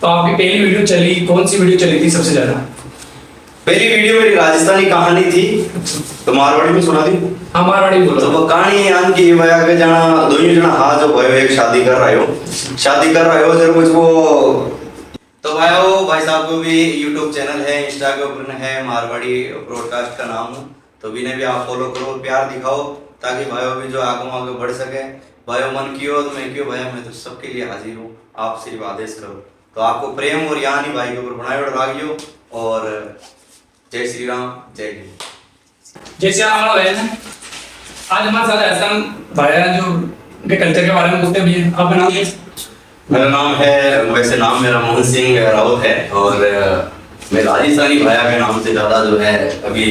तो आपकी पहली वीडियो चली, कौन सी वीडियो चली थी सबसे ज्यादा? पहली वीडियो मेरी राजस्थानी कहानी थी, तो मारवाड़ी में सुना दी। हाँ मारवाड़ी बोलो। तो वो कहानी यान की वया के जना दोनों जना हाँ जो भयो एक शादी कर रहे हो जब कुछ वो तो भाई साहब को भी यूट्यूब चैनल है, इंस्टा के ऊपर है मारवाड़ी ब्रॉडकास्ट का नाम, तो भी ने भी आप फॉलो करो, प्यार दिखाओ ताकि भाइयों भी जो आगे बढ़ सके। भाइयों मन कियो तो मैं क्यों भैया, मैं तो सबके लिए हाजिर हूँ, आप सिर्फ आदेश करो। तो आपको प्रेम और यानी भाई के ऊपर बनाए और रागियो। और जय श्री राम, जय हिंद। जय श्री राम भाई। आज हमारे साथ ऐसा भाई है जो उनके कल्चर के बारे में पूछते भी हैं। आपका नाम क्या? मेरा नाम है, वैसे नाम मेरा मोहन सिंह राउत है, और मैं राजस्थानी भाया के नाम से ज़्यादा जो है अभी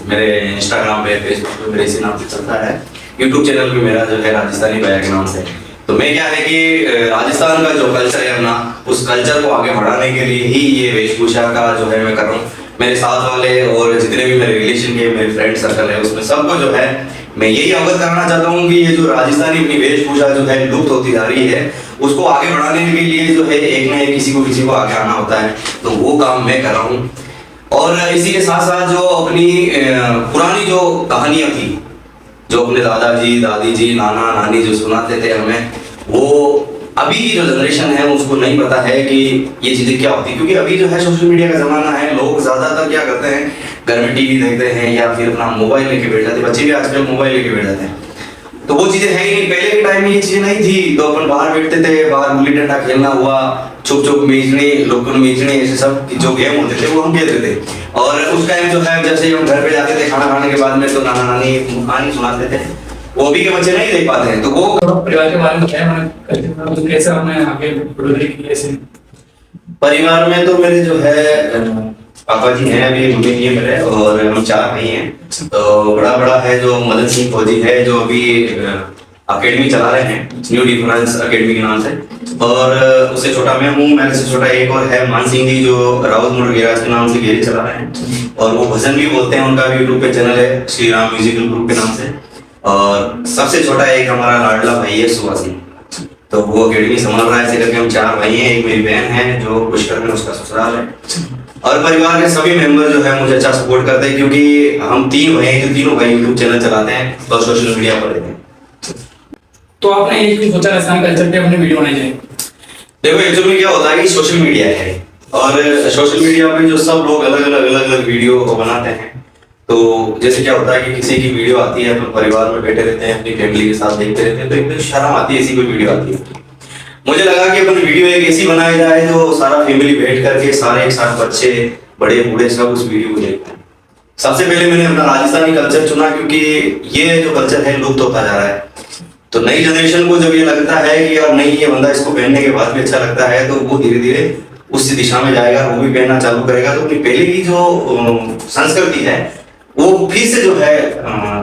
मेरे इंस्टाग्राम पे, फेसबुक पे मेरे इसी नाम से चलता है। यूट्यूब चैनल भी मेरा जो है राजस्थानी भाया के नाम से। तो मैं क्या है कि राजस्थान का जो कल्चर है अपना, उस कल्चर को आगे बढ़ाने के लिए ही ये वेशभूषा का जो है मैं कर रहा हूँ। मेरे साथ वाले और जितने भी मेरे रिलेशन के मेरे फ्रेंड सर्कल है, उसमें सबको जो है मैं यही अवगत कराना चाहता हूँ कि ये जो राजस्थानी अपनी वेशभूषा जो है लुप्त होती जा रही है, उसको आगे बढ़ाने के लिए जो है एक न एक किसी को आगे आना होता है। तो वो काम मैं कर रहा हूँ। और इसी के साथ साथ जो अपनी पुरानी जो कहानियाँ थी, जो अपने दादाजी दादी जी नाना नानी जो सुनाते थे हमें, वो अभी की जो जनरेशन है उसको नहीं पता है कि ये चीज़ें क्या होती है। क्योंकि अभी जो है सोशल मीडिया का ज़माना है, लोग ज़्यादातर क्या करते हैं, घर में टीवी देखते हैं या फिर अपना मोबाइल लेके बैठ जाते हैं। बच्चे भी आजकल मोबाइल लेके बैठ जाते हैं, तो वो चीज़ें है ही नहीं। पहले के टाइम में ये चीज़ें नहीं थी, तो अपन बाहर बैठते थे, बाहर गुल्ली डंडा खेलना हुआ, छुप छुप मीचने, लुकन मीचने, ऐसे सब जो गेम होते थे वो हम खेलते थे। और उस टाइम जो है जैसे हम घर पे जाते थे खाना खाने के बाद में, तो नाना नानी कहानी सुनाते थे, वो भी के बच्चे नहीं देख पाते हैं। तो वो परिवार के बारे में क्या है, तो कैसे हमने आगे बढ़ोतरी की ऐसे? परिवार में तो मेरे जो है पापा जी हैं, अभी मम्मी जी मेरे, और हम 4 भाई हैं। तो बड़ा है जो मदन सिंह फौजी है, जो अभी अकेडमी चला रहे हैं, न्यू डिफरेंस अकेडमी के नाम से। और उससे छोटा मैं हूँ, मेरे से छोटा एक और है मान सिंह जी, जो राउत मुर्गेराज के नाम से गेरी चला रहे हैं, और वो भजन भी बोलते हैं। उनका भी यूट्यूब पे चैनल है, श्री राम म्यूजिकल ग्रुप के नाम से। और सबसे छोटा एक हमारा लाडला भाई है सुभाष सिंह, तो वो अकेडमी संभाल रहा है। ऐसे करके हम 4 भाई हैं, एक मेरी बहन है जो पुष्कर में उसका ससुराल है। और परिवार के सभी मेंबर जो है मुझे अच्छा सपोर्ट करते हैं, क्योंकि हम 3 भाई हैं, जो तीनों भाई यूट्यूब चैनल चलाते हैं और सोशल मीडिया पर रहते हैं। तो आपने ये क्यों सोचा राजस्थान कल्चर पे अपने वीडियो बनाई जाए? देखो एक्चुअली क्या होता है कि सोशल मीडिया है, और सोशल मीडिया पे जो सब लोग अलग वीडियो बनाते हैं, तो जैसे क्या होता है कि किसी की वीडियो आती है तो परिवार में बैठे रहते हैं, अपनी फैमिली के साथ देखते रहते हैं, तो एकदम शर्म आती है ऐसी कोई वीडियो आती है। मुझे लगा कि अपन वीडियो एक ऐसी बनाई जाए जो सारा फैमिली बैठ करके सारे एक साथ, बच्चे बड़े बूढ़े सब उस वीडियो को देखते हैं। सबसे पहले मैंने अपना राजस्थानी कल्चर चुना, क्योंकि ये जो कल्चर है लुप्त होता जा रहा है। तो नई जनरेशन को जब ये लगता है कि यार नहीं, ये बंदा इसको पहनने के बाद भी अच्छा लगता है, तो वो धीरे धीरे उस दिशा में जाएगा, वो भी पहनना चालू करेगा। तो अपनी पहले की जो संस्कृति है वो फिर से जो है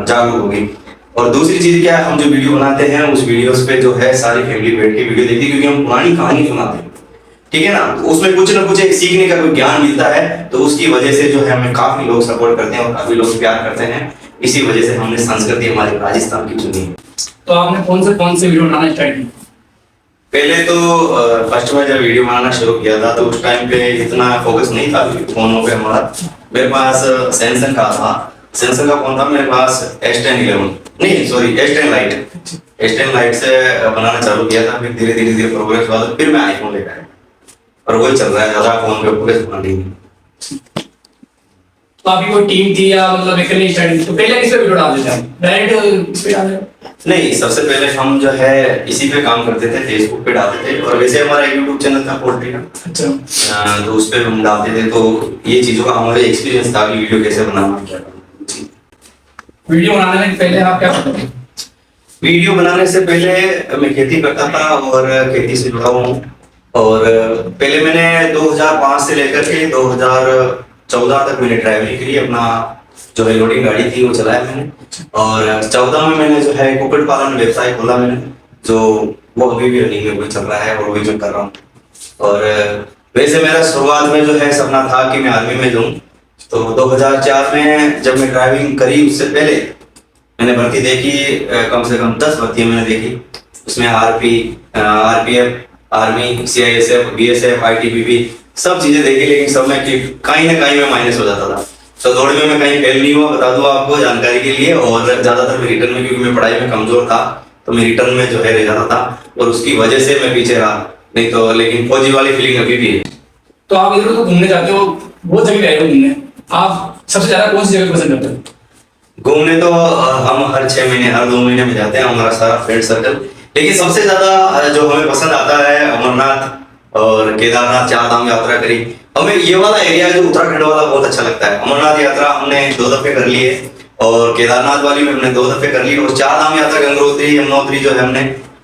जागरूक होगी। और दूसरी चीज क्या है, हम जो वीडियो बनाते हैं उस वीडियोस पे जो है सारी फैमिली बैठ के वीडियो देखती है, क्योंकि हम पुरानी कहानी सुनाते हैं, ठीक है ना। तो उसमें कुछ ना कुछ एक सीखने का कोई ज्ञान मिलता है, तो उसकी वजह से जो है हमें काफी लोग सपोर्ट करते हैं और काफी लोग प्यार करते हैं। इसी वजह से हमने संस्कृति हमारे राजस्थान की चुनी। तो आपने कौन से वीडियो बनाना स्टार्ट किया? पहले तो फर्स्ट में जब वीडियो बनाना शुरू किया था, तो उस टाइम पे इतना फोकस नहीं था फोनों पे हमारा। मेरे पास सैमसंग का था, सैमसंग का फोन था मेरे पास, S10 लाइट से बनाना चालू किया था। फिर धीरे प्रोग्रेस हुआ, तो फिर मैं आईफोन लेकर आया, और वही चल रहा है, ज्यादा फोन पे फोकस होना नहीं। तो आपकी कोई टीम थी या मतलब अकेले स्टार्ट? तो पहले किस पे वीडियो डालते थे? डायरेक्ट इस पे डालते? नहीं, सबसे पहले हम जो है इसी पे काम करते थे, फेसबुक पे डालते थे। और वैसे हमारा यूट्यूब चैनल था पोल्ट्री का, अच्छा, तो उस पे हम डालते थे। तो ये चीजों का हमारे एक्सपीरियंस था कि वीडियो कैसे बनाना, क्या करना। वीडियो बनाने से पहले आप क्या करते थे? वीडियो बनाने से पहले मैं खेती करता था, और खेती से जुड़ा हूँ। और पहले मैंने 2005 से लेकर के 2014 तक मैंने ड्राइवरी करी। अपना जो है लोडिंग गाड़ी थी वो चलाया मैंने। और 14 में मैंने जो है कुक्कुट पालन व्यवसाय खोला मैंने, जो वो अभी भी रनिंग में चल रहा है और वही मैं कर रहा हूँ। और वैसे मेरा शुरुआत में जो है सपना था कि मैं आर्मी में जाऊँ। तो 2004 में जब मैं ड्राइविंग करी, उससे पहले मैंने भर्ती देखी, कम से कम 10 भर्तियां मैंने देखी। उसमें RPF, army, CISF, BSF, ITBP सब चीजें देखी, लेकिन सब में कहीं ना कहीं में माइनस हो जाता था। तो दौड़ में मैं कहीं फेल नहीं हुआ, बता दूं आपको जानकारी के लिए। और ज्यादातर मैं रिटर्न में, क्योंकि मैं पढ़ाई में कमजोर था, तो मैं रिटर्न में जो है रह जाता था, और उसकी वजह से मैं पीछे रहा। नहीं तो लेकिन फौजी वाली फीलिंग अभी भी है। तो आप इधर तो घूमने जाते हो, बहुत जगह गए हो घूमने, आप सबसे ज्यादा कौन सी जगह पसंद करते हो? घूमने तो हम हर 6 महीने, हर 2 महीने में जाते हैं, हमारा सारा फ्रेंड सर्कल। लेकिन सबसे ज्यादा जो हमें पसंद आता है अमरनाथ और केदारनाथ, 4 धाम यात्रा करी। हमें ये वाला एरिया जो उत्तराखंड वाला बहुत अच्छा लगता है। अमरनाथ यात्रा हमने 2 दफे कर ली है, और केदारनाथ वाली में हमने 2 दफे कर ली, और 4 धाम यात्रा गंगोत्री यमुनोत्री जो है हमने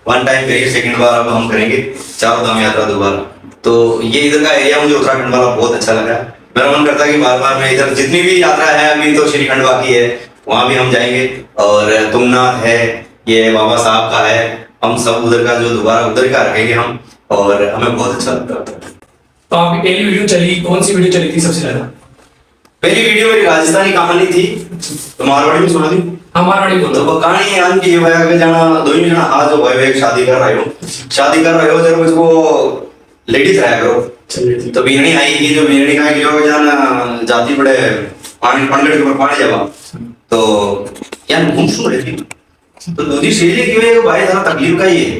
1 टाइम करी, सेकंड बार अब हम करेंगे 4 धाम यात्रा दोबारा। तो ये इधर का एरिया मुझे उत्तराखंड वाला बहुत अच्छा लगा। मेरा मन करता है कि बार बार मैं इधर, जितनी भी यात्रा है, अभी तो श्रीखंड बाकी है, वहां भी हम जाएंगे, और तुंगनाथ है, ये बाबा साहब का है, हम सब उधर का जो दोबारा उधर का रखेंगे हम, और हमें बहुत अच्छा लगता है। तो आपकी पहली वीडियो चली, कौन सी वीडियो चली थी सबसे ज्यादा? पहली वीडियो मेरी राजस्थानी कहानी थी, तो मारवाड़ी में सुना दी। हमारा नहीं तो बोलता। वो कहानी यान की ये भैया के जाना, 2 ही जना आज जो भाई एक शादी कर रहे हो जब उसको लेडीज रहा करो। चलिए। तो बीरणी आई की, जो बीरणी का कि जो जान जाति बड़े पानी पंडे के ऊपर पानी जावा, तो यार घूम सुन रही थी। तो दूसरी शेरी की है कि भाई जरा तकलीफ का ही है,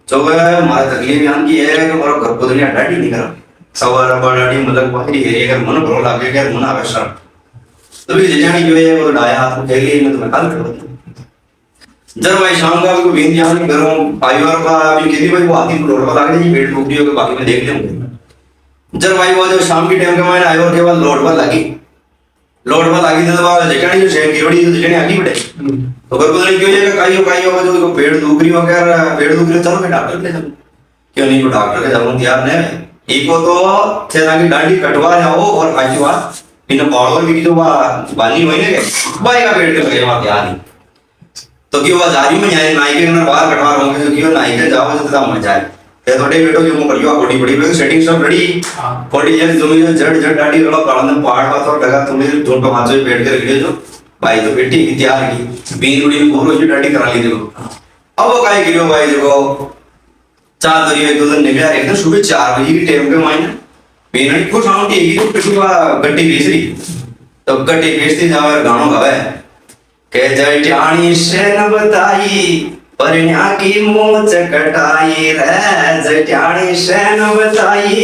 जो हमारा तकलीफ यान की है कि हमारा घर को दुनिया डाटी नहीं करा, सवार बड़ी मतलब बाहरी एरिया का मन भरो लागे के मन आवे शर्म। तो भी जानी जो है वो डाया हाथ में खेली, मैं तुम्हें कल कर जब मैं शाम का भी बीन यहाँ नहीं करूँ परिवार का अभी किसी भाई वो आती लोड पर लगे जी पेट टूटी हो के बाकी में देख लेंगे। जब भाई वो जो शाम की टाइम के मैंने आयो के बाद लोड पर लगी तो बाद जगह जो शेर की बड़ी जो जगह आगे बढ़े तो घर को नहीं क्यों जाएगा काइयो जो पेट दुख रही हो क्या पेट दुख रही हो, चलो मैं डॉक्टर के जाऊँ, क्यों नहीं, डॉक्टर के जाऊँ तैयार नहीं इको तो थे ताकि डांडी कटवा जाओ, और आज बात इन पावर भी जो बानी वही ने भाई का पेट के लगे वहां तैयार नहीं। तो क्यों बाजारी में जाए नाई के अंदर बाहर कटवा रहा हूँ, क्यों नाई के जाओ जितना मजा आए ये थोड़े बेटो जो करियो बड़ी बड़ी में सेटिंग सब रेडी बॉडी जन तुम्हें जड़ डाडी वाला प्राणन पहाड़ बात और लगा तुम्हें जोन पे माचो बैठ के रखियो जो भाई तो बेटी की तैयार की बीन उड़ी पूरो जो डाडी करा ली देखो। अब वो काहे गिरो भाई देखो 4 दरिया एक दिन निकला एकदम सुबह 4 बजे की टाइम पे मायने बीन को शाम की एक ही पिटुआ गट्टी बेच रही, तो गट्टी बेचती जावे गानों गावे के जटानी से न बताई परन्या की मोच कटाई रे, जटानी से न बताई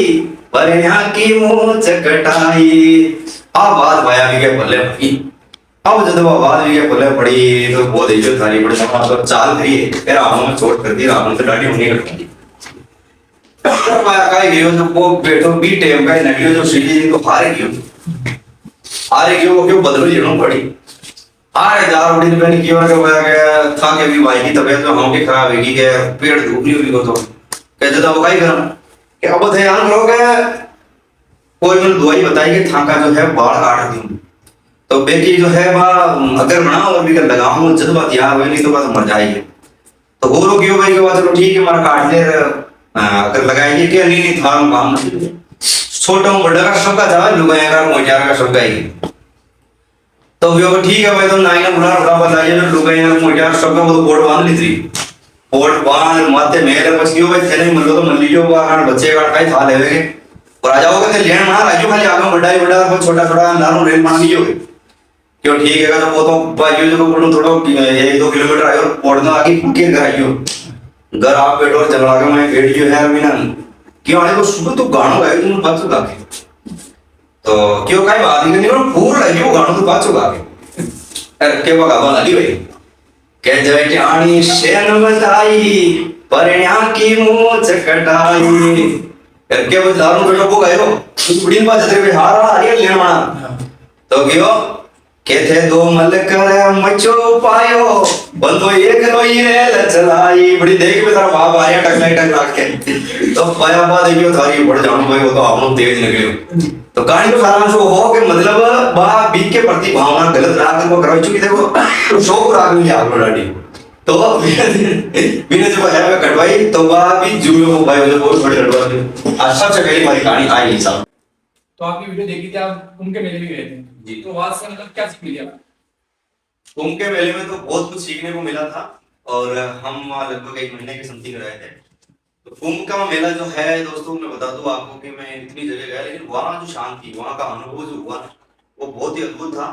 परन्या की मोच कटाई। अब बात भाया भी के बोले भाई, अब जब बात भी के बोले पड़ी तो बहुत इज्जत थारी बड़ी समाज तो चाल करी फिर आपने में चोट कर दी, आपने तो डाडी होनी कटवाई। तो भाया काय गियो जो वो बैठो बी टाइम का नडियो जो सीधी तो हारे गियो वो क्यों बदलो जीनो पड़ी आरे 4 बड़ी दुकान की और गया था के भी भाई की तबीयत तो हम के खराब है कि पेट दुख रही होगी तो कहते तो वो काई करा कि अब ध्यान करो के कोई मैंने दवाई बताई कि थाका जो है बाढ़ काट दी, तो बेटी जो है वह अगर बना और भी कर लगाऊं जब बात यार हुई नहीं तो बात मर जाएगी। तो गोरो क्यों भाई के बाद चलो ठीक है हमारा काट ले अगर लगाएंगे क्या नहीं था काम छोटा बड़ा का सबका जावा लुगाया का मोजार का सबका ही तो भी ठीक है भाई तो नाई ना बुला बड़ा बताइए जो लुगाया का मोजार सबका वो बोर्ड बांध ली थी बोर्ड बांध माते मेरे बस क्यों भाई थे नहीं मतलब तो मन लीजिए वो आकर बच्चे का काई था लेवे और आ जाओगे तो लेन बना राजू खाली आगे बड़ा ही बड़ा छोटा छोटा नारों रेल बना लीजिए क्यों ठीक है तो वो तो बाजू जो को थोड़ा 1-2 किलोमीटर आयो पौड़ना आगे फूके घर आइयो घर आप पेट और चला के मैं पेट जो है अभी ना क्यों आए को सुबह तो गाना गाए तुम बात चुका के तो क्यों काई बात नहीं करनी पूरा लगी वो गाना तो बात चुका के अरे के बगा बना ली भाई के जटानी शेन बताई परण्या की मूंछ कटाई करके वो दारू बेटा को गयो उस बुढ़ी बात तेरे पे हारा हरिया लेना माना तो क्यों के थे 2 मल कर मचो पायो बंदो एक लोई रेल चलाई बड़ी देख में तारा बाप आया टक के तो पाया बात देखियो थारी बढ़ जाऊं भाई वो तो आपनो तेज निकलियो तो कहानी का सारांश वो हो कि मतलब बा बीक के प्रति भावना गलत राग को करवाई चुकी देखो तो शौक राग में आप डाडी तो बिना जब है कटवाई तो बा भी जुड़ो हो भाई जो बहुत बड़ी कटवाई अच्छा से पहली हमारी कहानी आई नहीं साहब। तो आपकी वीडियो देखी थी आप कुंभ के मेले में गए थे जी तो वहां से मतलब क्या सीख लिया? कुंभ के मेले में तो बहुत कुछ सीखने को मिला था और हम वहाँ लगभग 1 महीने के समथिंग रहे थे तो कुंभ का मेला जो है दोस्तों, मैं बता दूं आपको कि मैं इतनी जगह गया, लेकिन वहाँ जो शांति, वहाँ का अनुभव जो हुआ ना, वो बहुत ही अद्भुत था।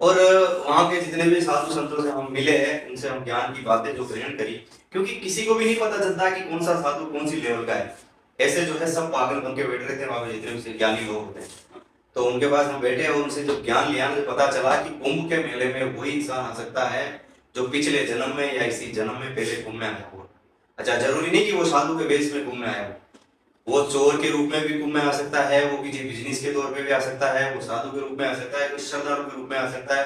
और वहाँ के जितने भी साधु संतों से हम मिले हैं, उनसे हम ज्ञान की बातें जो ग्रहण करी, क्योंकि किसी को भी नहीं पता चलता कि कौन सा साधु कौन सी लेवल का है। ऐसे जो है सब पागल बन के बैठ रहे थे वहाँ पे जितने भी ज्ञानी लोग होते हैं। तो उनके पास हम बैठे और उनसे जो ज्ञान लिया, मुझे पता चला कि कुंभ के मेले में वही इंसान आ सकता है जो पिछले जन्म में या इसी जन्म में पहले कुंभ में आया हुआ। अच्छा, जरूरी नहीं कि वो साधु के बेस में कुंभ में आया हो, वो चोर के रूप में भी कुंभ में आ सकता है, वो किसी बिजनेस के तौर पे भी आ सकता है, वो साधु के रूप में आ सकता है, कुछ श्रद्धालु के रूप में आ सकता है।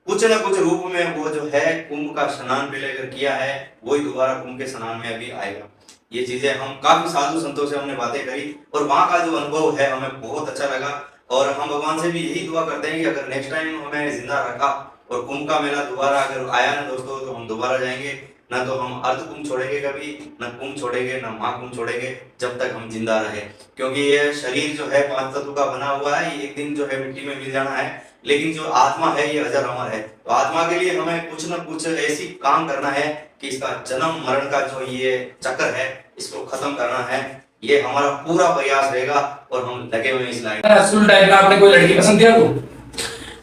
कुछ ना कुछ रूप में वो जो है कुंभ का स्नान पहले अगर किया है, वही दोबारा कुंभ के स्नान में अभी आएगा। ये चीजें हम काफी साधु संतों से हमने बातें करी और वहाँ का जो अनुभव है हमें बहुत अच्छा लगा। और हम भगवान से भी यही दुआ करते हैं कि अगर नेक्स्ट टाइम हमें जिंदा रखा और कुंभ का मेला दोबारा अगर आया ना दोस्तों, तो हम दोबारा जाएंगे। ना तो हम अर्ध कुंभ छोड़ेंगे कभी, ना कुंभ छोड़ेंगे, ना महाकुंभ छोड़ेंगे, जब तक हम जिंदा रहे। क्योंकि ये शरीर जो है 5 तत्व का बना हुआ है, ये एक दिन जो है मिट्टी में मिल जाना है, लेकिन जो आत्मा है ये अजर अमर है। तो आत्मा के लिए हमें कुछ ना कुछ ऐसी काम करना है कि इसका जन्म मरण का जो ये चक्र है, इसको खत्म करना है। ये हमारा पूरा प्रयास रहेगा और हम लगे हुए इस लाइन। स्कूल टाइम में आपने कोई लड़की पसंद किया को?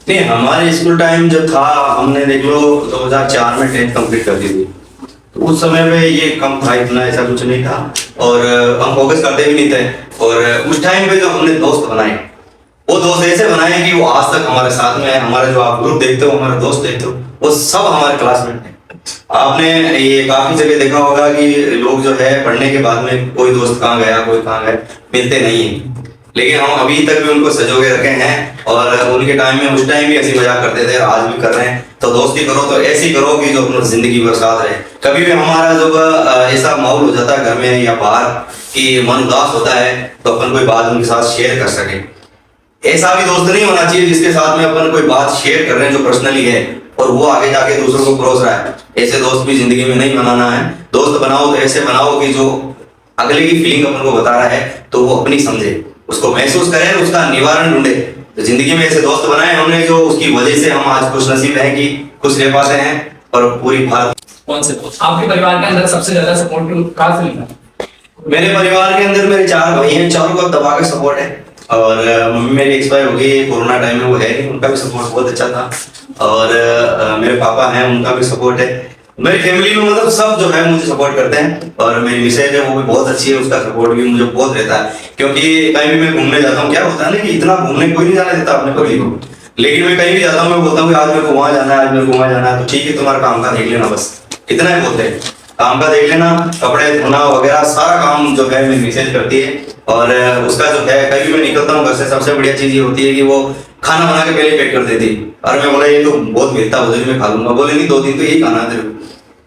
नहीं, हमारे स्कूल टाइम जो था, हमने देख लो 2004 में 10th कंप्लीट कर दी थी। तो उस समय में ये कम था, इतना ऐसा कुछ नहीं था और हम फोकस करते भी नहीं थे। और उस टाइम पे जो हमने दोस्त बनाए, वो दोस्त ऐसे बनाए कि वो आज तक हमारे साथ में है। हमारा जो आप ग्रुप देखते हो, हमारे दोस्त देखते हो, वो सब हमारे क्लासमेट हैं। आपने ये काफी जगह देखा होगा कि लोग जो है पढ़ने के बाद में कोई दोस्त कहाँ गया, कोई कहाँ गया, मिलते नहीं है। लेकिन हम अभी तक भी उनको सजोगे रखे हैं और उनके टाइम में, उस टाइम भी हंसी मजाक करते थे, आज भी कर रहे हैं। तो दोस्ती करो तो ऐसी करो कि जो अपनी जिंदगी भर साथ रहे। कभी भी हमारा जब ऐसा माहौल हो जाता है घर में या बाहर कि मन उदास होता है, तो अपन कोई बात उनके साथ शेयर कर सके। ऐसा भी दोस्त नहीं होना चाहिए जिसके साथ में अपन कोई बात शेयर कर रहे हैं जो पर्सनली है और वो आगे जाके दूसरों को परोस रहा है। ऐसे दोस्त भी जिंदगी में नहीं बनाना है। दोस्त बनाओ तो ऐसे बनाओ कि जो अगले की फीलिंग अपन को बता रहा है तो वो अपनी समझे, उसको महसूस करे, उसका निवारण ढूंढे। तो जिंदगी में ऐसे दोस्त बनाए हमने जो उसकी वजह से हम आज खुश नसीब हैं कि खुश रह पाते हैं। और पूरी भारत। कौन से दोस्त आपके परिवार के अंदर सबसे ज्यादा सपोर्ट कहाँ से मिला? मेरे परिवार के अंदर मेरे 4 भाई हैं, चारों का दबा के सपोर्ट है। और मम्मी मेरी एक्सपायर हो गई कोरोना टाइम में, वो है नहीं, उनका भी सपोर्ट बहुत अच्छा था। और मेरे पापा हैं, उनका भी सपोर्ट है। मेरी फैमिली में मतलब सब जो है मुझे सपोर्ट करते हैं। और मेरी मिसेज है, वो भी बहुत अच्छी है, उसका सपोर्ट भी मुझे बहुत रहता है। क्योंकि कहीं भी मैं घूमने जाता हूँ, क्या होता है ना कि इतना घूमने कोई नहीं जाने देता अपने पति को, लेकिन मैं कहीं भी जाता हूँ मैं बोलता हूँ कि आज मेरे को वहाँ जाना है, आज मेरे को वहाँ जाना है। तो ठीक है, तुम्हारा काम का देख लेना, बस इतना ही बोलते हैं, काम का देख लेना, कपड़े धोना वगैरह सारा काम जो है मेरी मिसेज करती है। और उसका जो है कभी मैं निकलता हूँ घर से, सबसे बढ़िया चीज ये होती है कि वो खाना बना के पहले पैक कर देती। और मैं बोला ये तो बहुत मिलता है, मैं खा लूंगा। बोले नहीं, 2 दिन तो यही खाना है तेरे को।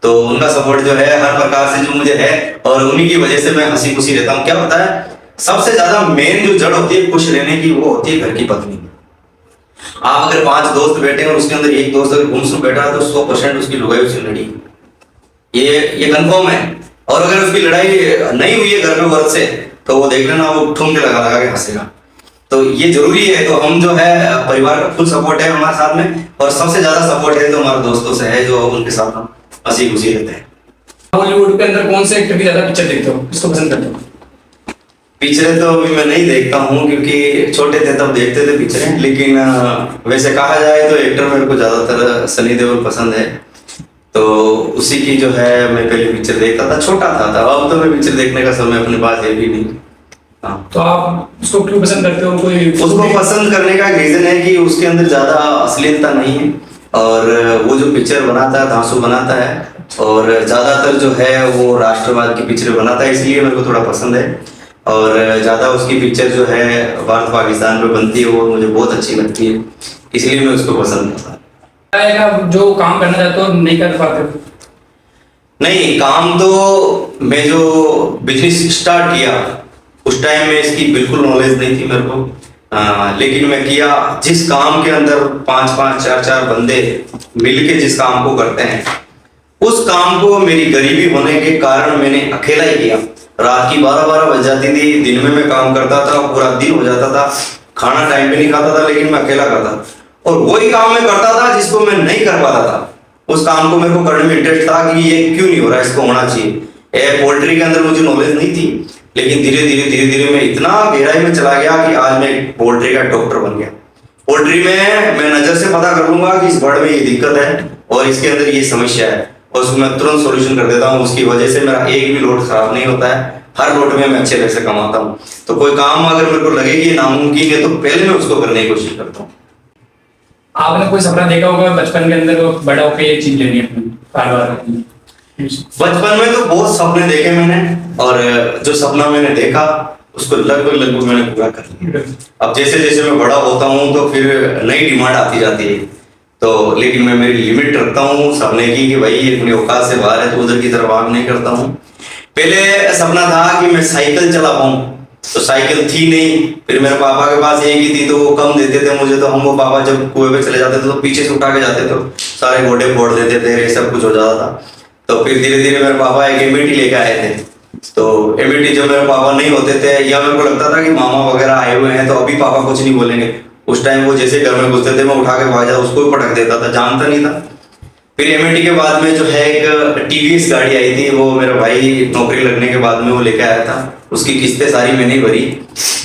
तो उनका सपोर्ट जो है हर प्रकार से जो मुझे है, और उन्हीं की वजह से मैं हंसी खुशी रहता हूँ। क्या होता है, सबसे ज्यादा मेन जो जड़ होती है खुश रहने की, वो होती है घर की पत्नी। आप अगर 5 दोस्त बैठे हैं और उसके अंदर एक दोस्त अगर गुमसुम बैठा है, तो 100% उसकी लुगाई उससे लड़ी, ये कंफर्म है। और अगर उसकी लड़ाई नहीं हुई है घर में वर्द से, तो वो देख लेना, वो ठुमके लगा लगा के हंसेगा। तो ये जरूरी है। तो हम जो है परिवार का फुल सपोर्ट है हमारे साथ में, और सबसे ज्यादा सपोर्ट है तो हमारे दोस्तों से है, जो उनके साथ हम हंसी खुशी रहते हैं। बॉलीवुड के अंदर कौन से एक्टर की ज्यादा पिक्चर देखते हो, किसको पसंद करते हो? पिक्चरें तो अभी मैं नहीं देखता हूँ, क्योंकि छोटे थे तब देखते थे पिक्चरें। लेकिन वैसे कहा जाए तो एक्टर मेरे को ज्यादातर सनी देओल पसंद है। तो उसी की जो है मैं पहले पिक्चर देखता था, छोटा था तब। अब तो मैं पिक्चर देखने का समय अपने पास है भी नहीं। हाँ, तो आप उसको क्यों पसंद करते हो? कोई उसको पसंद करने का रीजन है कि उसके अंदर ज्यादा अश्लीलता नहीं है, और वो जो पिक्चर बनाता है धांसू बनाता है, और ज्यादातर जो है वो राष्ट्रवाद की पिक्चर बनाता है, इसलिए मेरे को थोड़ा पसंद है। और ज्यादा उसकी पिक्चर जो है भारत पाकिस्तान में बनती है, वो मुझे बहुत अच्छी लगती है, इसलिए मैं उसको पसंद करता हूँ। जो काम करना चाहते हो नहीं कर पाते हो? नहीं, काम तो मैं जो बिजनेस स्टार्ट किया उस टाइम में इसकी बिल्कुल नॉलेज नहीं थी मेरे को। लेकिन मैं किया, जिस काम के अंदर 5-5, 4-4 बंदे मिलके जिस काम को करते हैं, उस काम को मेरी गरीबी होने के कारण मैंने अकेला ही किया। रात की 12-12 बज जाती थी, दिन में मैं काम करता था, पूरा दिन हो जाता था, खाना टाइम पे नहीं खाता था, लेकिन मैं अकेला करता। और वही काम मैं करता था जिसको मैं नहीं कर पाता था। उस काम को मेरे को करने में इंटरेस्ट था कि ये क्यों नहीं हो रहा, इसको होना चाहिए। पोल्ट्री के अंदर मुझे नॉलेज नहीं थी, लेकिन धीरे धीरे मैं इतना गहराई में चला गया कि आज मैं पोल्ट्री का डॉक्टर बन गया। पोल्ट्री में मैं नजर से पता कर लूंगा कि इस बर्ड में ये दिक्कत है और इसके अंदर ये समस्या है, और उसको मैं तुरंत सॉल्यूशन कर देता हूँ। उसकी वजह से मेरा एक भी लोड खराब नहीं होता है, हर लोड में मैं अच्छे पैसे कमाता हूँ। तो कोई काम अगर मेरे को लगे कि ये नामुमकिन है तो पहले मैं उसको करने की कोशिश करता हूँ। आपने कोई सपना देखा होगा बचपन के अंदर, वो बड़ा होकर ये चीज लेनी है अपनी कारोबार की? बचपन में तो बहुत सपने देखे मैंने, और जो सपना मैंने देखा उसको लगभग मैंने पूरा कर लिया। अब जैसे जैसे मैं बड़ा होता हूँ तो फिर नई डिमांड आती जाती है, तो लेकिन मैं मेरी लिमिट रखता हूँ सपने की कि भाई अपनी औकात से बाहर है तो उधर की तरफ आग नहीं करता हूँ। पहले सपना था कि मैं साइकिल चला पाऊँ, तो साइकिल थी नहीं। फिर मेरे पापा के पास एक ही थी तो वो कम देते थे मुझे, तो हम वो पापा जब कुएं पे चले जाते थे तो पीछे से उठा के जाते थे, सारे गोडे फोड़ देते थे, ये सब कुछ हो जाता था। तो फिर धीरे धीरे मेरे पापा एक एमईटी लेके आए थे, तो एमईटी जब मेरे पापा नहीं होते थे या मेरे को लगता था कि मामा वगैरह आए हुए हैं तो अभी पापा कुछ नहीं बोलेंगे, उस टाइम वो जैसे घर में घुसते थे मैं उठा के भाग जाता, उसको भी पटक देता था, जानता नहीं था। फिर एमईटी के बाद में जो है एक टीवीएस गाड़ी आई थी, वो मेरा भाई नौकरी लगने के बाद में वो लेके आया था, उसकी किस्तें सारी मैंने भरी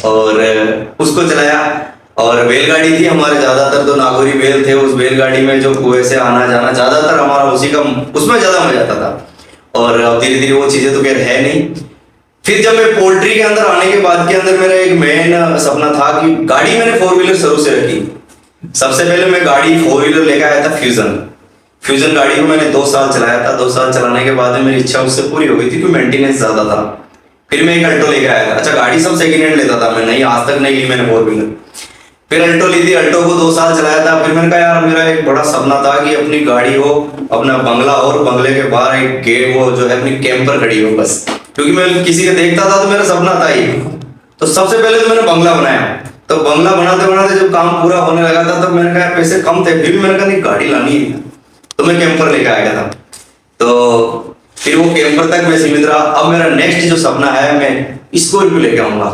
और उसको चलाया। और बैलगाड़ी थी हमारे, ज्यादातर तो नागौरी बैल थे, उस बैलगाड़ी में जो कुएं से आना जाना ज्यादातर हमारा उसी का, उसमें ज्यादा मजा आता था। और अब धीरे धीरे वो चीजें तो खैर है नहीं। फिर जब मैं पोल्ट्री के अंदर आने के बाद के अंदर मेरा एक मेन सपना था कि गाड़ी मैंने 4 व्हीलर शुरू से रखी। सबसे पहले मैं गाड़ी 4 व्हीलर लेकर आया था, फ्यूजन गाड़ी को मैंने 2 साल चलाया था। 2 साल चलाने के बाद में मेरी इच्छा उससे पूरी हो गई थी, क्योंकि मेंटेनेंस ज्यादा था। फिर मैं एक अल्टो लेकर आया था। अच्छा, गाड़ी सब सेकंड हैंड लेता था मैं, नहीं आज तक नहीं ली मैंने 4 व्हीलर। फिर अल्टो ली थी, अल्टो को 2 साल चलाया था। फिर मैंने कहा यार मेरा एक बड़ा सपना था कि अपनी गाड़ी हो, अपना बंगला हो, और बंगले के बाहर एक गेट वो जो है अपनी कैंपर खड़ी हो बस, क्योंकि मैं किसी का देखता था तो मेरा सपना था ये। तो सबसे पहले तो मैंने बंगला बनाया। तो बंगला बनाते बनाते जब काम पूरा होने लगा था तब मैंने कहा पैसे कम थे, फिर भी मैंने कहा नहीं गाड़ी लानी है, तो मैं कैंपर लेकर आया था। तो फिर वो कैंपर तक मैं सीमित रहा। अब मेरा नेक्स्ट जो सपना है, मैं स्कॉर्पियो लेके आऊंगा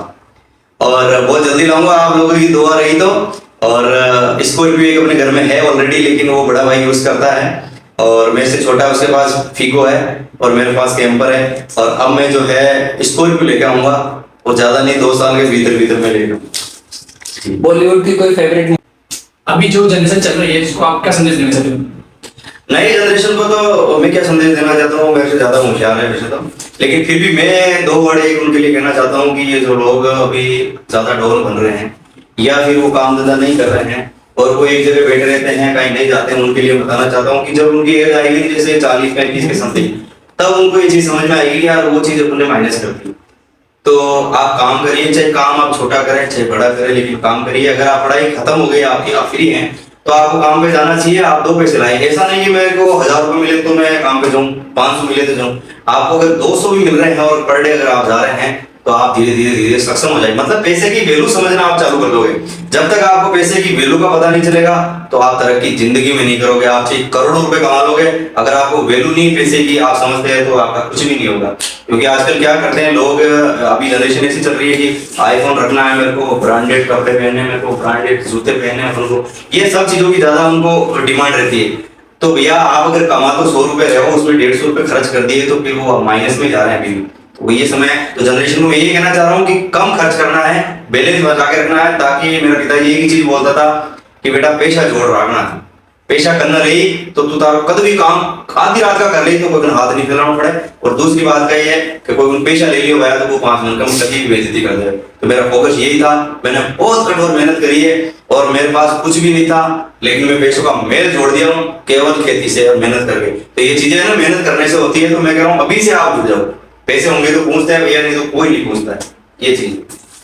और बहुत जल्दी लाऊंगा, आप लोगों की दुआ रही तो। और स्कॉर्पियो एक अपने घर में है ऑलरेडी, लेकिन वो बड़ा भाई यूज करता है और मेरे से छोटा उसके पास फीगो है और मेरे पास कैंपर है। और अब मैं जो है स्कॉर्पियो लेके आऊंगा, और ज्यादा नहीं 2 साल के भीतर भीतर मैं लेके आऊंगा। बॉलीवुड की कोई फेवरेट अभी जो जनरेशन चल रही है, जिसको आप क्या संदेश देना चाहते हो? नई जनरेशन को तो मैं क्या संदेश देना चाहता हूँ, मेरे से ज्यादा होशियार है वैसे तो, लेकिन फिर भी मैं 2 वर्ड एक उनके लिए कहना चाहता हूँ कि ये जो लोग अभी ज्यादा डॉन बन रहे हैं या फिर वो काम धंधा नहीं कर रहे हैं और वो एक जगह बैठे रहते हैं, कहीं नहीं जाते हैं, उनके लिए बताना चाहता हूँ कि जब उनकी एज आएगी जैसे 40-35 के समथिंग, तब उनको ये चीज समझ में आएगी कि यार वो चीज अपने माइनस करती है। तो आप काम करिए, चाहे काम आप छोटा करें चाहे बड़ा करें, लेकिन काम करिए। अगर आप पढ़ाई खत्म हो गई आपकी, आप फ्री हैं, तो आपको काम पे जाना चाहिए। आप 2 पैसे लाएं, ऐसा नहीं कि मेरे को 1000 रुपए मिले तो मैं काम पे जाऊं, 500 मिले तो जाऊं। आपको अगर 200 भी मिल रहे हैं और पर डे अगर आप जा रहे हैं तो आप धीरे धीरे सक्षम हो जाएंगे। मतलब पैसे की वैल्यू समझना आप चालू कर दोगे। जब तक आपको पैसे की वैल्यू का पता नहीं चलेगा तो आप तरक्की जिंदगी में नहीं करोगे। आप चाहे करोड़ों रुपए कमा लोगे, अगर आपको वैल्यू नहीं पैसे की आप समझते हैं तो आपका कुछ भी नहीं होगा। क्योंकि आजकल क्या करते हैं लोग, अभी जनरेशन ऐसी चल रही है कि आईफोन रखना है मेरे को, ब्रांडेड कपड़े पहनने, मेरे को ब्रांडेड जूते पहनने हैं, उनको ये सब चीजों की ज्यादा उनको डिमांड रहती है। तो भैया आप अगर कमा तो 100 रुपए रहे हो, उसमें 150 रुपए खर्च कर दिए तो फिर वो माइनस में जा रहे हैं अभी। तो ये समय, तो जनरेशन को मैं ये कहना चाह रहा हूँ कि कम खर्च करना है, बैलेंस बचा के रखना है। ताकि मेरा पिताजी एक ही चीज बोलता था कि बेटा पैसा जोड़ रखना है, पैसा करना रही तो तू तारो कद भी काम आधी रात का कर ले तो कोई हाथ नहीं फैलाना पड़े। और दूसरी बात का ये है कि कोई पैसा ले लियो भाई तो वो 5 मिनट कम कभी बेइज्जती कर दे। तो मेरा फोकस यही था, मैंने बहुत कठोर मेहनत करी है और मेरे पास कुछ भी नहीं था, लेकिन मैं पैसों का मेल जोड़ दिया हूँ केवल खेती से और मेहनत करके। तो ये चीजें है ना मेहनत करने से होती है। तो मैं कह रहा हूँ अभी से आप जुड़ जाओ। पैसे होंगे तो पूछते हैं भैया, नहीं तो कोई नहीं पूछता है ये चीज।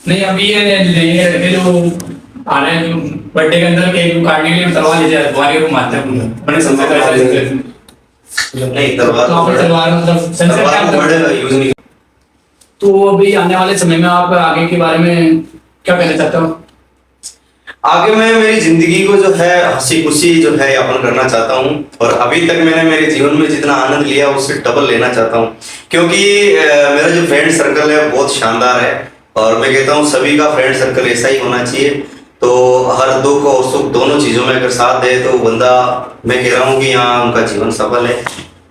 नहीं अभी ये जो आ रहे हैं, जो बर्थडे के अंदर केक काटने के लिए तलवार ले जाए, तलवार को मारते हैं मैंने समझा था नहीं तलवार तो आप तलवार मतलब तलवार यूज नहीं। तो अभी आने वाले समय में आप आगे के बारे में क्या कहना चाहते हो? आगे मैं मेरी जिंदगी को जो है हंसी खुशी जो है यापन करना चाहता हूँ, और अभी तक मैंने मेरे जीवन में जितना आनंद लिया उससे डबल लेना चाहता हूँ। क्योंकि मेरा जो फ्रेंड सर्कल है बहुत शानदार है, और मैं कहता हूँ सभी का फ्रेंड सर्कल ऐसा ही होना चाहिए। तो हर दुख और सुख दोनों चीजों में अगर साथ दे तो बंदा, मैं कह रहा हूँ कि यहाँ उनका जीवन सफल है।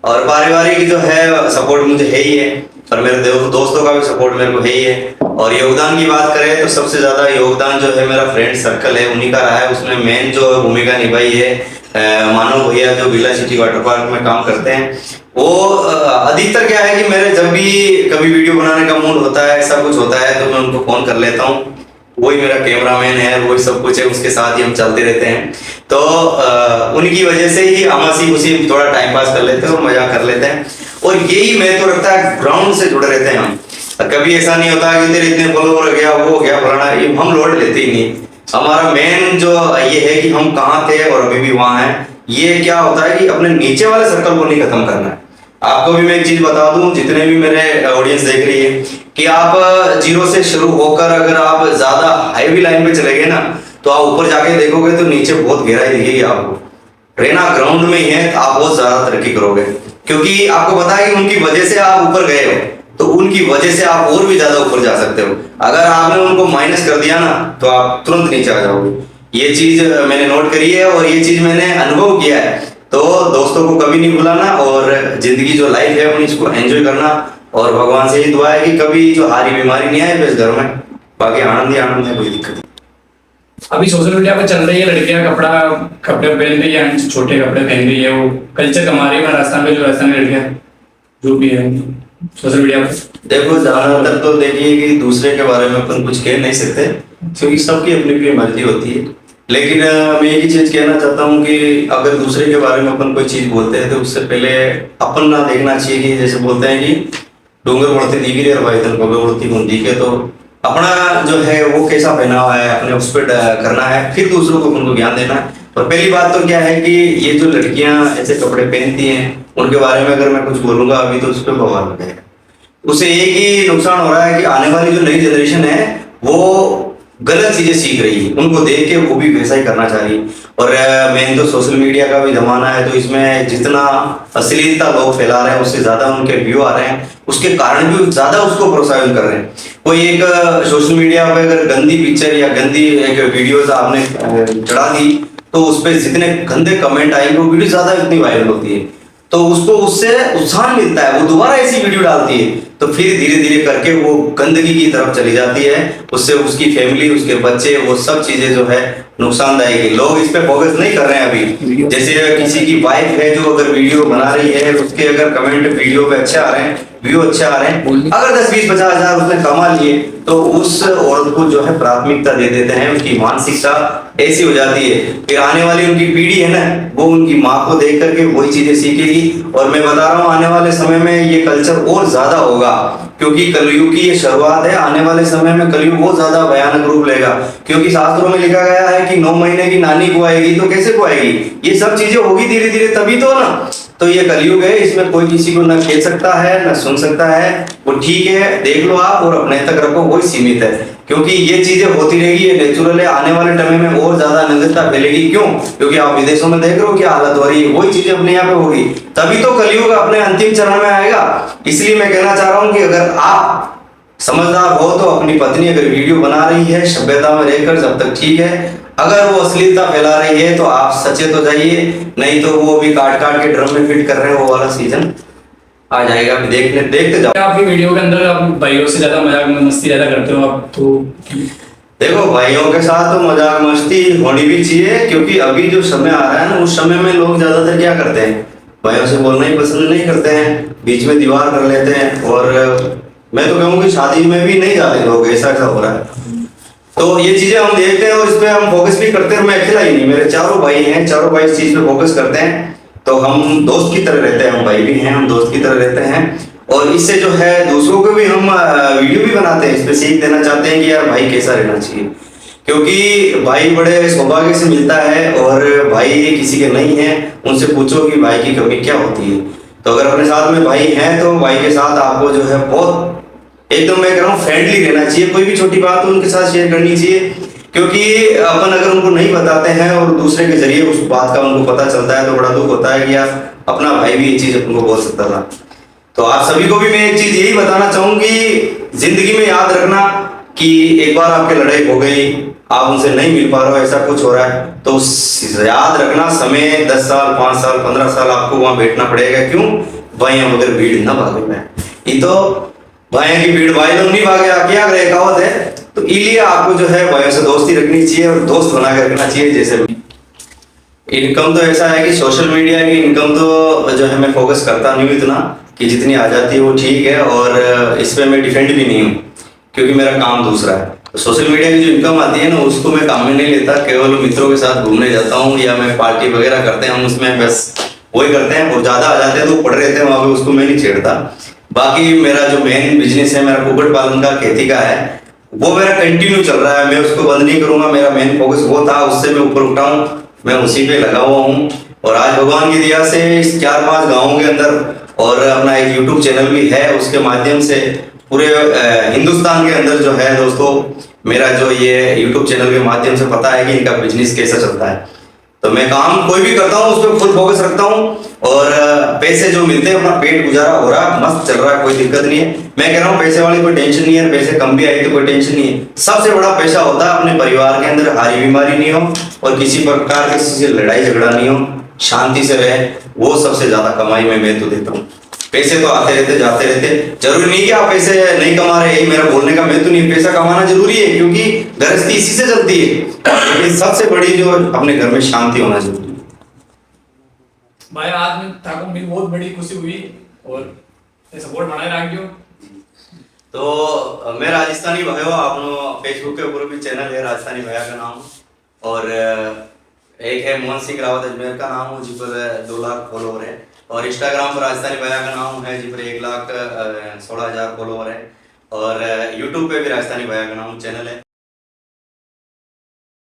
और पारिवारिक जो है सपोर्ट मुझे है ही है। और मेरे दोस्तों का भी सपोर्ट मेरे को है ही है। और योगदान की बात करें तो सबसे ज्यादा योगदान जो है मेरा फ्रेंड सर्कल है उन्हीं का रहा है। उसमें मेन जो भूमिका निभाई है मानव भैया जो बिरला सिटी वाटर पार्क में काम करते हैं। वो अधिकतर क्या है कि मेरे जब भी कभी वीडियो बनाने का मूड होता है, ऐसा कुछ होता है, तो मैं उनको फोन कर लेता हूँ। वही मेरा कैमरामैन है, वही सब कुछ है, उसके साथ ही हम चलते रहते हैं। तो उनकी वजह से ही हम हंसी खुशी थोड़ा टाइम पास कर लेते हैं और मजा कर लेते हैं। और यही मैं तो रखता है, ग्राउंड से जुड़े रहते हैं हम। कभी ऐसा नहीं होता कि तेरे इतने फॉलोवर हो गया, वो हो गया, फलाना, ये हम लोड लेते ही नहीं। हमारा मेन जो ये है कि हम कहाँ थे और अभी भी वहां हैं। ये क्या होता है कि अपने नीचे वाले सर्कल को नहीं खत्म करना है। आपको भी मैं एक चीज बता दूं, जितने भी मेरे ऑडियंस देख रही है, कि आप जीरो से शुरू होकर अगर आप ज्यादा हाईवी लाइन पे चले गए ना, तो आप ऊपर जाके देखोगे तो नीचे बहुत गहराई दिखेगी आपको। रहना ग्राउंड में ही है, आप बहुत ज्यादा तरक्की करोगे, क्योंकि आपको पता है कि उनकी वजह से आप ऊपर गए हो, तो उनकी वजह से आप और भी ज्यादा ऊपर जा सकते हो। अगर आपने उनको माइनस कर दिया ना, तो आप तुरंत नीचे आ जाओगे। ये चीज मैंने नोट करी है और ये चीज मैंने अनुभव किया है। तो दोस्तों को कभी नहीं भुलाना और जिंदगी जो लाइफ है उन्हें इसको एंजॉय करना। और भगवान से ही दुआ है कि कभी जो हारी बीमारी नहीं आए इस घर में। बाकी आनंद ही आनंद है, कोई दिक्कत नहीं। अभी सोशल मीडिया पर चल रही है लड़कियां कपड़े पहन रही है, छोटे कपड़े पहन रही है, वो कल्चर कमा रही है राजस्थान में, जो राजस्थान की लड़कियां जो भी है सोशल मीडिया पर। देखो ज्यादातर तो देखिए कि दूसरे के बारे में अपन कुछ कह नहीं सकते, क्योंकि सबकी अपनी अपनी मर्जी होती है। लेकिन मैं एक ही चीज कहना चाहता हूँ कि अगर दूसरे के बारे में अपन कोई चीज बोलते हैं तो उससे पहले अपन ना देखना चाहिए कि जैसे बोलते हैं कि डूंगर बढ़ते दिखी रहे और भाई तन पगे उड़ती कौन दिखे। तो अपना जो है वो कैसा पहना हुआ है अपने उस पर करना है, फिर दूसरों को उनको ज्ञान देना है। और पहली बात तो क्या है कि ये जो लड़कियां ऐसे कपड़े पहनती हैं उनके बारे में अगर मैं कुछ बोलूंगा अभी तो उस पर बवाल हो जाएगा। उसे एक ही नुकसान हो रहा है कि आने वाली जो नई जनरेशन है वो गलत चीजें सीख रही है, उनको देख के वो भी वैसा ही करना चाह रही है। और मेन तो सोशल मीडिया का भी जमाना है, तो इसमें जितना अश्लीलता लोग फैला रहे हैं उससे ज्यादा उनके व्यू आ रहे हैं, उसके कारण भी ज्यादा उसको प्रोत्साहित कर रहे हैं। कोई एक सोशल मीडिया पे अगर गंदी पिक्चर या गंदी एक वीडियोस आपने चढ़ा दी तो उस पर जितने गंदे कमेंट आएंगे वो वीडियो ज्यादा इतनी वायरल होती है, तो उसको उससे उत्साह मिलता है, वो दोबारा ऐसी वीडियो डालती है, तो फिर धीरे धीरे करके वो गंदगी की तरफ चली जाती है। उससे उसकी फैमिली, उसके बच्चे, वो सब चीजें जो है नुकसानदायक है। लोग इस पे फोकस नहीं कर रहे हैं अभी। जैसे किसी की वाइफ है जो अगर वीडियो बना रही है, उसके अगर कमेंट वीडियो पे अच्छे आ रहे हैं, व्यू अच्छे आ रहे हैं, अगर 10-20-50 हजार उसने कमा लिए तो उस औरत को जो है प्राथमिकता दे देते हैं। उसकी मानसिकता ऐसी हो जाती है, फिर आने वाली उनकी पीढ़ी है ना, वो उनकी माँ को देख करके वही चीजें सीखेगी। और मैं बता रहा हूँ आने वाले समय में ये कल्चर और ज्यादा होगा, क्योंकि कलयुग की ये शुरुआत है। आने वाले समय में कलयुग बहुत ज्यादा भयानक रूप लेगा, क्योंकि शास्त्रों में लिखा गया है कि 9 महीने की नानी को आएगी, तो कैसे को आएगी, ये सब चीजें होगी धीरे धीरे, तभी तो ना। तो ये कलयुग है, इसमें कोई किसी को ना खेल सकता है ना सुन सकता है। वो ठीक है, देख लो आप और अपने तक रखो, वही सीमित है, क्योंकि ये चीजें होती रहेगी, ये नेचुरल है। आने वाले टाइम में और ज्यादा नग्नता फैलेगी। क्यों? क्योंकि आप विदेशों में देख रहे हो क्या हालत हो रही है, वही चीजें अपने यहाँ पे होगी, तभी तो कलयुग अपने अंतिम चरण में आएगा। इसलिए मैं कहना चाह रहा हूँ कि अगर आप समझदार हो तो अपनी पत्नी अगर वीडियो बना रही है सभ्यता में रहकर, जब तक ठीक है। अगर वो अश्लीलता फैला रही है तो आप सचेत हो जाइए, नहीं तो वो भी काट काट के ड्रम में फिट कर रहे हैं, वो वाला सीजन आ जाएगा। देखते जाओ। आपकी वीडियो के अंदर आप भाइयों से ज्यादा मजाक मस्ती ज्यादा करते हो आप तो? देखो भाइयों के साथ तो मजाक मस्ती होनी भी चाहिए, क्योंकि अभी जो समय आ रहा है ना, उस समय में लोग ज्यादातर क्या करते हैं, भाइयों से बोलना ही पसंद नहीं करते हैं, बीच में दीवार कर लेते हैं। और मैं तो कहूँ कि शादी में भी नहीं जाते लोग, ऐसा हो रहा है। तो ये चीजें हम देखते हैं और इस पे हम फोकस भी करते हैं। मैं अकेला ही नहीं, मेरे चारों भाई हैं, चारों भाई इस चीज पे फोकस करते हैं। तो हम दोस्त की तरह रहते हैं, हम भाई भी हैं, हम दोस्त की तरह रहते हैं। और इससे जो है दूसरों को भी हम वीडियो भी बनाते हैं, इस पे सीख देना चाहते हैं कि यार भाई कैसा रहना चाहिए, क्योंकि भाई बड़े सौभाग्य से मिलता है और भाई किसी के नहीं है। उनसे पूछो कि भाई की कमी क्या होती है। तो अगर अपने साथ में भाई हैं तो भाई के साथ आपको जो है बहुत एकदम मैं कह रहा हूँ फ्रेंडली रहना चाहिए। कोई भी छोटी बात उनके साथ शेयर करनी चाहिए, क्योंकि अपन अगर उनको नहीं बताते हैं और दूसरे के जरिए उस बात का उनको पता चलता है तो बड़ा दुख होता है कि यार अपना भाई भी ये चीज अपन को बोल सकता था। तो आप सभी को भी मैं एक चीज यही बताना चाहूंगी, जिंदगी में याद रखना कि एक बार आपकी लड़ाई हो गई, आप उनसे नहीं मिल पा रहे हो, ऐसा कुछ हो रहा है, तो याद रखना समय 10 साल 5 साल 15 साल आपको वहां बैठना पड़ेगा। क्यों भाई? हम अगर भीड़ ना भागे में ये तो भाइयों की भीड़ भाई लोग नहीं भागे क्या करे कहावत है। तो इसलिए आपको जो है भाइयों से दोस्ती रखनी चाहिए और दोस्त बना के रखना चाहिए। जैसे इनकम तो ऐसा है कि सोशल मीडिया की इनकम तो जो है मैं फोकस करता नहीं हूँ इतना, कि जितनी आ जाती है वो ठीक है, और इस पे मैं डिफेंड भी नहीं हूँ क्योंकि मेरा काम दूसरा है। तो सोशल मीडिया की जो इनकम आती है ना उसको मैं काम में नहीं लेता, केवल मित्रों के साथ घूमने जाता हूँ या मैं पार्टी वगैरह करते हैं हम उसमें बस वही करते हैं, और ज्यादा आ जाते हैं तो पड़े रहते हैं वहां पे, उसको मैं नहीं छेड़ता। बाकी मेरा जो मेन बिजनेस है मेरा कुक्कुट पालन का, खेती का है, वो मेरा कंटिन्यू चल रहा है, मैं उसको बंद नहीं करूंगा। मेरा मेन फोकस वो था, उससे मैं ऊपर उठा हूँ, मैं उसी पे लगा हुआ हूँ। और आज भगवान की दया से इस 4-5 गांवों के अंदर और अपना एक यूट्यूब चैनल भी है, उसके माध्यम से पूरे हिंदुस्तान के अंदर जो है दोस्तों मेरा जो ये यूट्यूब चैनल के माध्यम से पता है कि इनका बिजनेस कैसा चलता है। तो मैं काम कोई भी करता हूँ उस पर फुल फोकस रखता हूँ, और पैसे जो मिलते हैं अपना पेट गुजारा हो रहा है, मस्त चल रहा है, कोई दिक्कत नहीं है। मैं कह रहा हूँ पैसे वाली कोई टेंशन नहीं है, पैसे कम भी आए तो कोई टेंशन नहीं है। सबसे बड़ा पैसा होता है अपने परिवार के अंदर हारी बीमारी नहीं हो और किसी प्रकार के किसी से लड़ाई झगड़ा नहीं हो, शांति से रहे, वो सबसे ज्यादा कमाई में मैं तो देता हूँ। पैसे तो आते रहते जाते रहते, जरूरी नहीं कि आप पैसे नहीं कमा रहे, यही मेरा बोलने का मैं तो नहीं, पैसा कमाना जरूरी है क्योंकि गृहस्थी इसी से चलती है, लेकिन सबसे बड़ी जो अपने घर में शांति होना जरूरी है। भाई आज में ठाकुर मेरी बहुत बड़ी खुशी हुई और सपोर्ट बनाए रखियो। तो मैं राजस्थानी भाइयों आपनो फेसबुक के ऊपर भी चैनल है राजस्थानी भैया का नाम, और एक है मोहन सिंह रावत अजमेर का नाम, जिस पर 2 लाख फॉलोवर है, और इंस्टाग्राम पर राजस्थानी भैया का नाम है जिस पर 1,16,000 फॉलोवर है, और यूट्यूब पे भी राजस्थानी भैया का नाम चैनल है।